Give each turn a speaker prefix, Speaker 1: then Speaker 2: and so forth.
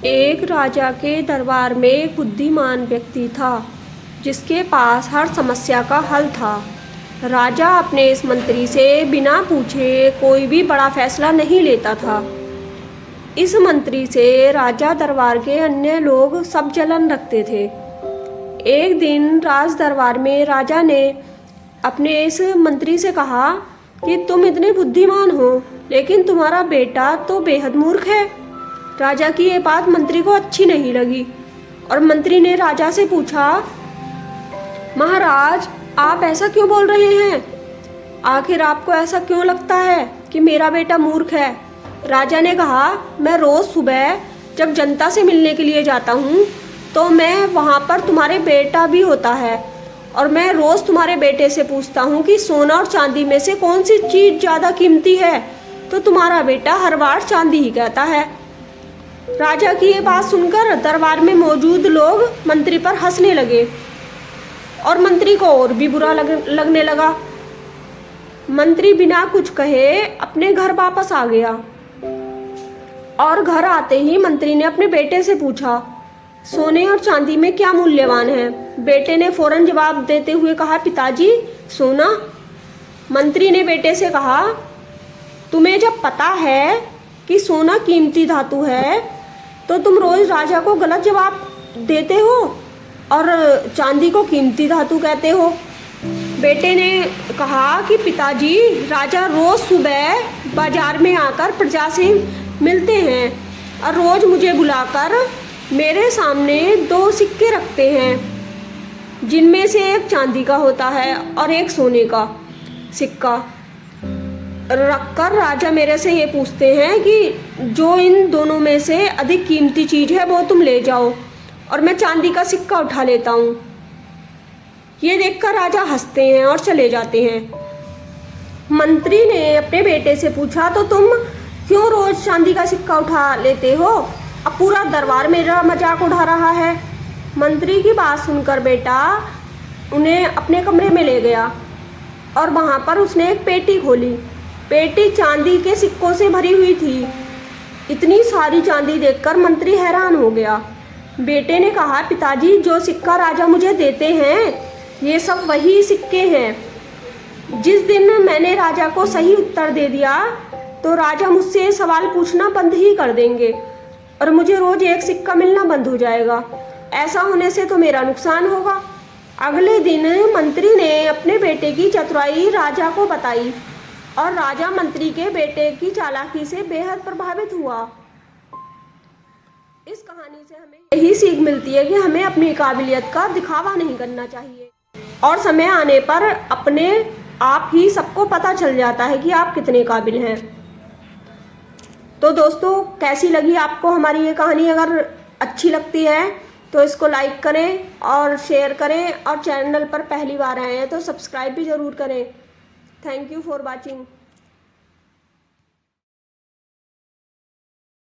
Speaker 1: एक राजा के दरबार में एक बुद्धिमान व्यक्ति था जिसके पास हर समस्या का हल था। राजा अपने इस मंत्री से बिना पूछे कोई भी बड़ा फैसला नहीं लेता था। इस मंत्री से राजा दरबार के अन्य लोग सब जलन रखते थे। एक दिन राज दरबार में राजा ने अपने इस मंत्री से कहा कि तुम इतने बुद्धिमान हो लेकिन तुम्हारा बेटा तो बेहद मूर्ख है। राजा की ये बात मंत्री को अच्छी नहीं लगी और मंत्री ने राजा से पूछा, महाराज आप ऐसा क्यों बोल रहे हैं? आखिर आपको ऐसा क्यों लगता है कि मेरा बेटा मूर्ख है? राजा ने कहा, मैं रोज़ सुबह जब जनता से मिलने के लिए जाता हूँ तो मैं वहाँ पर तुम्हारे बेटा भी होता है और मैं रोज़ तुम्हारे बेटे से पूछता हूँ कि सोना और चांदी में से कौन सी चीज़ ज़्यादा कीमती है, तो तुम्हारा बेटा हर बार चांदी ही कहता है। राजा की ये बात सुनकर दरबार में मौजूद लोग मंत्री पर हंसने लगे और मंत्री को और भी बुरा लगने लगा। मंत्री बिना कुछ कहे अपने घर वापस आ गया और घर आते ही मंत्री ने अपने बेटे से पूछा, सोने और चांदी में क्या मूल्यवान है? बेटे ने फौरन जवाब देते हुए कहा, पिताजी सोना। मंत्री ने बेटे से कहा, तुम्हें जब पता है कि सोना कीमती धातु है तो तुम रोज राजा को गलत जवाब देते हो और चांदी को कीमती धातु कहते हो। बेटे ने कहा कि पिताजी राजा रोज सुबह बाजार में आकर प्रजा से मिलते हैं और रोज मुझे बुलाकर मेरे सामने 2 सिक्के रखते हैं जिनमें से एक चांदी का होता है और एक सोने का सिक्का रखकर राजा मेरे से ये पूछते हैं कि जो इन दोनों में से अधिक कीमती चीज़ है वो तुम ले जाओ, और मैं चांदी का सिक्का उठा लेता हूँ। ये देखकर राजा हंसते हैं और चले जाते हैं। मंत्री ने अपने बेटे से पूछा, तो तुम क्यों रोज चांदी का सिक्का उठा लेते हो? अब पूरा दरबार मेरा मजाक उड़ा रहा है। मंत्री की बात सुनकर बेटा उन्हें अपने कमरे में ले गया और वहाँ पर उसने एक पेटी खोली। पेटी चांदी के सिक्कों से भरी हुई थी। इतनी सारी चांदी देखकर मंत्री हैरान हो गया। बेटे ने कहा, पिताजी जो सिक्का राजा मुझे देते हैं ये सब वही सिक्के हैं। जिस दिन मैंने राजा को सही उत्तर दे दिया तो राजा मुझसे सवाल पूछना बंद ही कर देंगे और मुझे रोज एक सिक्का मिलना बंद हो जाएगा। ऐसा होने से तो मेरा नुकसान होगा। अगले दिन मंत्री ने अपने बेटे की चतुराई राजा को बताई और राजा मंत्री के बेटे की चालाकी से बेहद प्रभावित हुआ। इस कहानी से हमें यही सीख मिलती है कि हमें अपनी काबिलियत का दिखावा नहीं करना चाहिए और समय आने पर अपने आप ही सबको पता चल जाता है कि आप कितने काबिल हैं। तो दोस्तों कैसी लगी आपको हमारी ये कहानी? अगर अच्छी लगती है तो इसको लाइक करें और शेयर करें और चैनल पर पहली बार आए हैं तो सब्सक्राइब भी ज़रूर करें। Thank you for watching.